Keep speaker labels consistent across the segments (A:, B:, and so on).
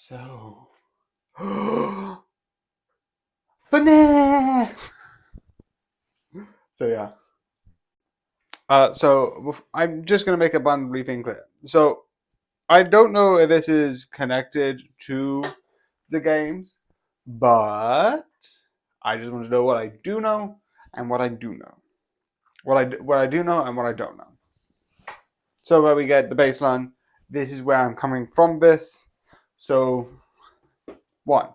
A: So, FNAF! So yeah. I'm just gonna make a abundantly thing clear. So I don't know if this is connected to the games, but I just want to know what I do know and what I do know. What I do know and what I don't know. So where we get the baseline, this is where I'm coming from this. So one,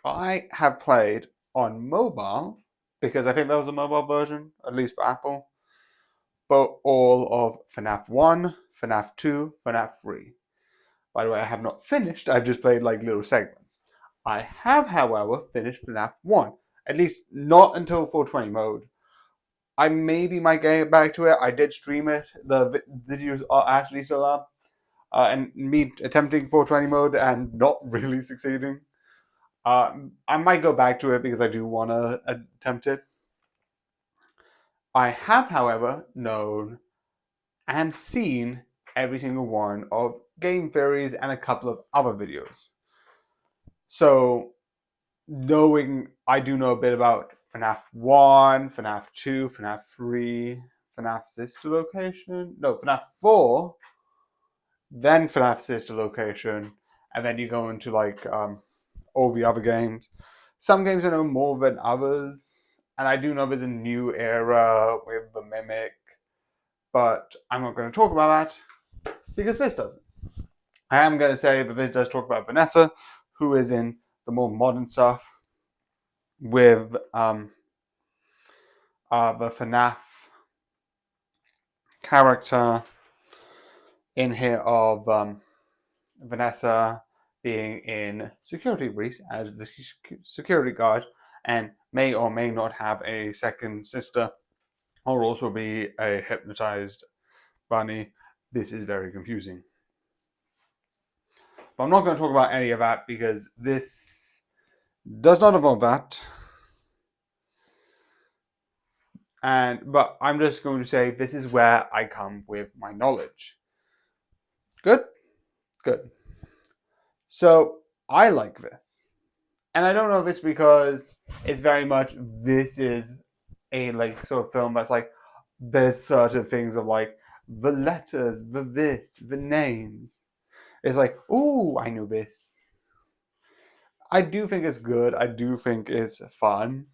A: I have played on mobile because I think there was a mobile version, at least for Apple, but all of FNAF 1, FNAF 2, FNAF 3. By the way, I have not finished, I've just played like little segments. I have, however, finished FNAF 1, at least not until 420 mode. I maybe might get back to it. I did stream it. The videos are actually still up. And me attempting 420 mode and not really succeeding. I might go back to it because I do want to attempt it. I have, however, known and seen every single one of game theories and a couple of other videos. So, knowing I do know a bit about FNAF 1, FNAF 2, FNAF 3, FNAF Sister Location, no, FNAF 4, then FNAF Sister Location, and then you go into like all the other games. Some games I know more than others, and I do know there's a new era with the Mimic, but I'm not going to talk about that because this doesn't. I am going to say that this does talk about Vanessa, who is in the more modern stuff with the FNAF character in here of Vanessa being in security briefs as the security guard and may or may not have a second sister or also be a hypnotized bunny. This is very confusing. But I'm not going to talk about any of that because this does not involve that. But I'm just going to say this is where I come with my knowledge. Good? Good. So I like this. And I don't know if it's because it's very much this is a like sort of film that's like there's certain things of like the letters, the this, the names. It's like, ooh, I know this. I do think it's good. I do think it's fun.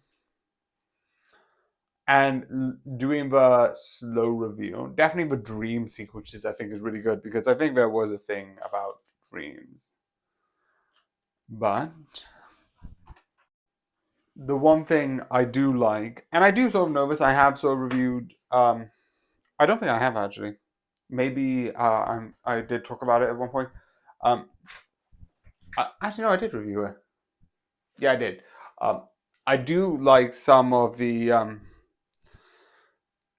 A: And doing the slow reveal, definitely the dream sequences, I think is really good because I think there was a thing about dreams. But the one thing I do like, and I do sort of know this, I have sort of reviewed. I don't think I have actually. Maybe I did talk about it at one point. Um, Actually, no, I did review it. Yeah, I did. Um, I do like some of the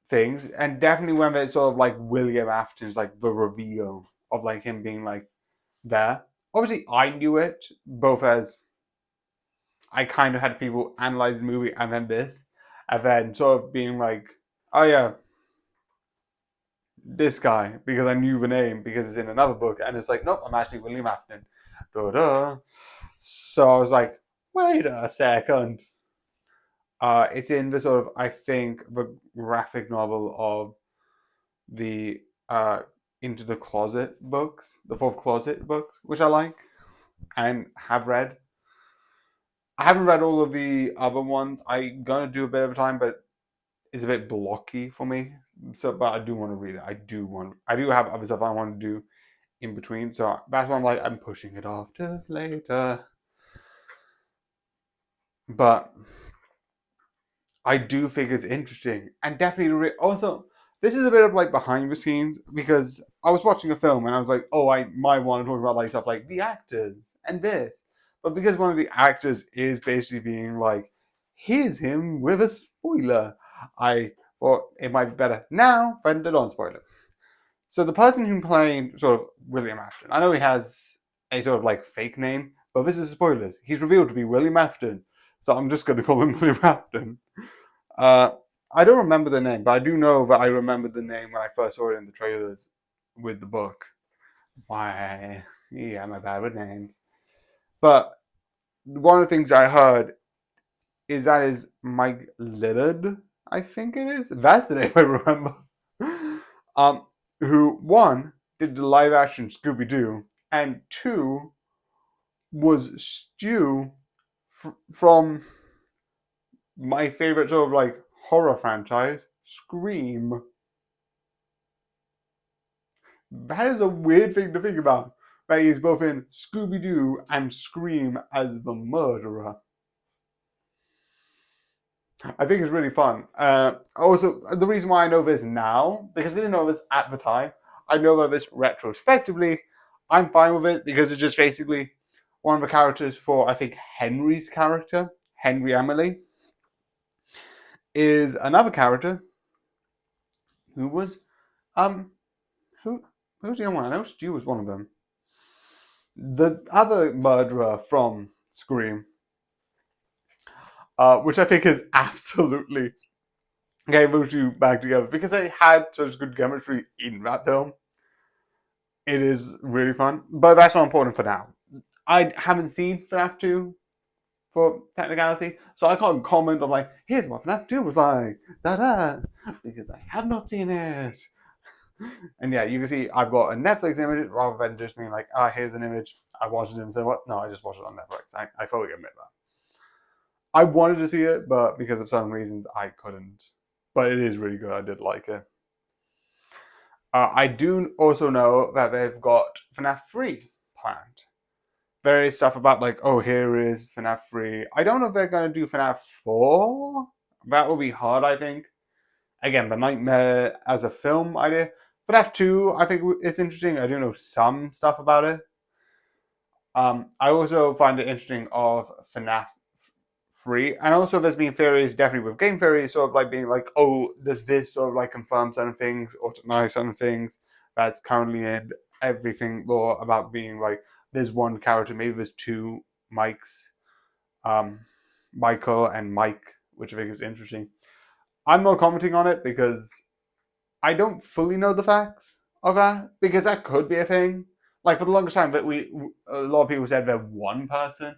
A: things, and definitely when it's sort of like William Afton's like the reveal of like him being like there. Obviously, I knew it both as I kind of had people analyze the movie and then this, and then sort of being like, oh yeah, this guy because I knew the name because it's in another book, and it's like, nope, I'm actually William Afton. Da-da. So I was like, wait a second. It's in the sort of I think the graphic novel of the Into the Closet books, the Fourth Closet books, which I like and have read. I haven't read all of the other ones. I'm gonna do a bit of time, but it's a bit blocky for me. So, but I do want to read it. I do have other stuff I want to do in between. So that's why I'm like, I'm pushing it off to later. But I do think it's interesting and definitely also this is a bit of like behind the scenes because I was watching a film and I was like, oh, I might want to talk about like stuff like the actors and this, but because one of the actors is basically being like, here's him with a spoiler, I thought it might be better now than the non-spoiler. So the person who played sort of William Afton, I know he has a sort of like fake name, but this is spoilers. He's revealed to be William Afton, so I'm just going to call him William Afton. Uh, I don't remember the name, but I do know that I remember the name when I first saw it in the trailers with the book. Why? Yeah, my bad with names. But one of the things I heard is that is Mike Lillard, I think it is. That's the name I remember. um, who one did the live action Scooby Doo, and two was Stu from my favorite sort of like horror franchise, Scream. That is a weird thing to think about. That he's both in Scooby Doo and Scream as the murderer. I think it's really fun. Also, the reason why I know this now, because I didn't know this at the time, I know this retrospectively. I'm fine with it because it's just basically one of the characters for, I think, Henry's character, Henry Emily, is another character who was, um, who, who's the other one? I know Stu was one of them. The other murderer from Scream, which I think is absolutely getting those two back together because they had such good chemistry in that film. It is really fun, but that's not important for now. I haven't seen FNAF 2 for technicality, so I can't comment on like, here's what FNAF 2 was like, da da, because I have not seen it. And yeah, you can see I've got a Netflix image rather than just being like, here's an image. I watched it and said, what? No, I just watched it on Netflix. I fully admit that. I wanted to see it, but because of some reasons, I couldn't. But it is really good. I did like it. I do also know that they've got FNAF 3 planned. There is stuff about like, oh, here is FNAF 3. I don't know if they're going to do FNAF 4. That will be hard, I think. Again, the Nightmare as a film idea. FNAF 2, I think it's interesting. I do know some stuff about it. I also find it interesting of FNAF 3. And also there's been theories, definitely with game theory, sort of like being like, oh, does this sort of like confirm certain things or deny certain things that's currently in everything law about being like, there's one character, maybe there's two Mikes, um, Michael and Mike, which I think is interesting. I'm not commenting on it because I don't fully know the facts of that, because that could be a thing. Like for the longest time, that a lot of people said they're one person,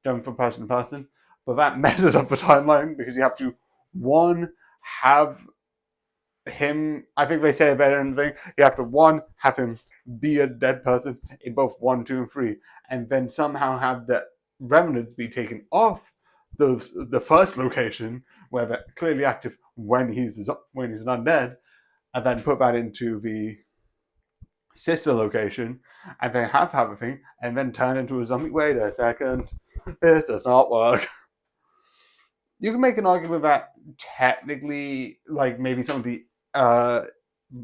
A: going from person to person, but that messes up the timeline because you have to one have him. I think they say it better than the thing. You have to one have him be a dead person in both 1, 2, and 3, and then somehow have the remnants be taken off the first location where they're clearly active when he's an undead, and then put that into the sister location, and then have a thing, and then turn into a zombie. Wait a second, this does not work. You can make an argument that technically, like maybe some of the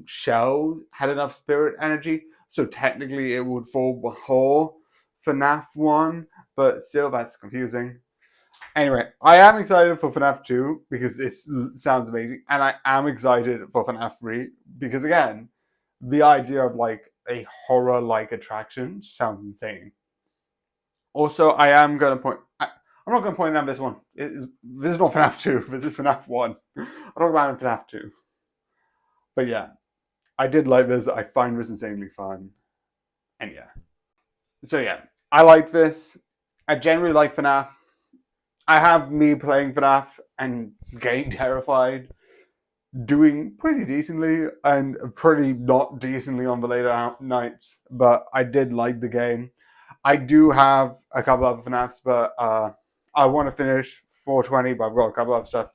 A: shell had enough spirit energy, so technically it would fall before FNAF 1, but still that's confusing. Anyway, I am excited for FNAF 2 because it sounds amazing, and I am excited for FNAF 3 because, again, the idea of like a horror like attraction sounds insane. Also, I am going to point. I'm not going to point out this one. This is not FNAF 2. This is FNAF 1. I'm talking about FNAF 2. But yeah, I did like this. I find this insanely fun. And yeah. So yeah, I like this. I generally like FNAF. I have me playing FNAF and getting terrified, doing pretty decently and pretty not decently on the later nights. But I did like the game. I do have a couple of FNAFs, but I want to finish 420, but I've got a couple of stuff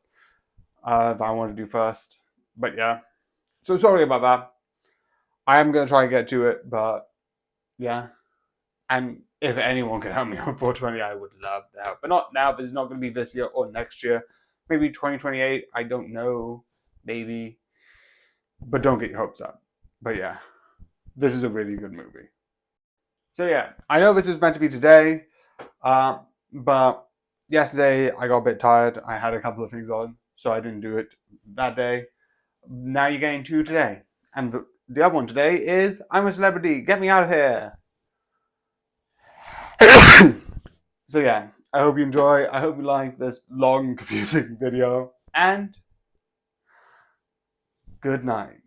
A: that I want to do first. But yeah, so sorry about that. I am going to try and get to it, but yeah. And if anyone can help me on 420, I would love the help. But not now, this is not going to be this year or next year. Maybe 2028, I don't know. Maybe. But don't get your hopes up. But yeah, this is a really good movie. So yeah, I know this was meant to be today, but yesterday I got a bit tired. I had a couple of things on, so I didn't do it that day. Now you're getting two today. And the other one today is I'm a Celebrity, get me out of here. So yeah, I hope you enjoy. I hope you like this long, confusing video. And good night.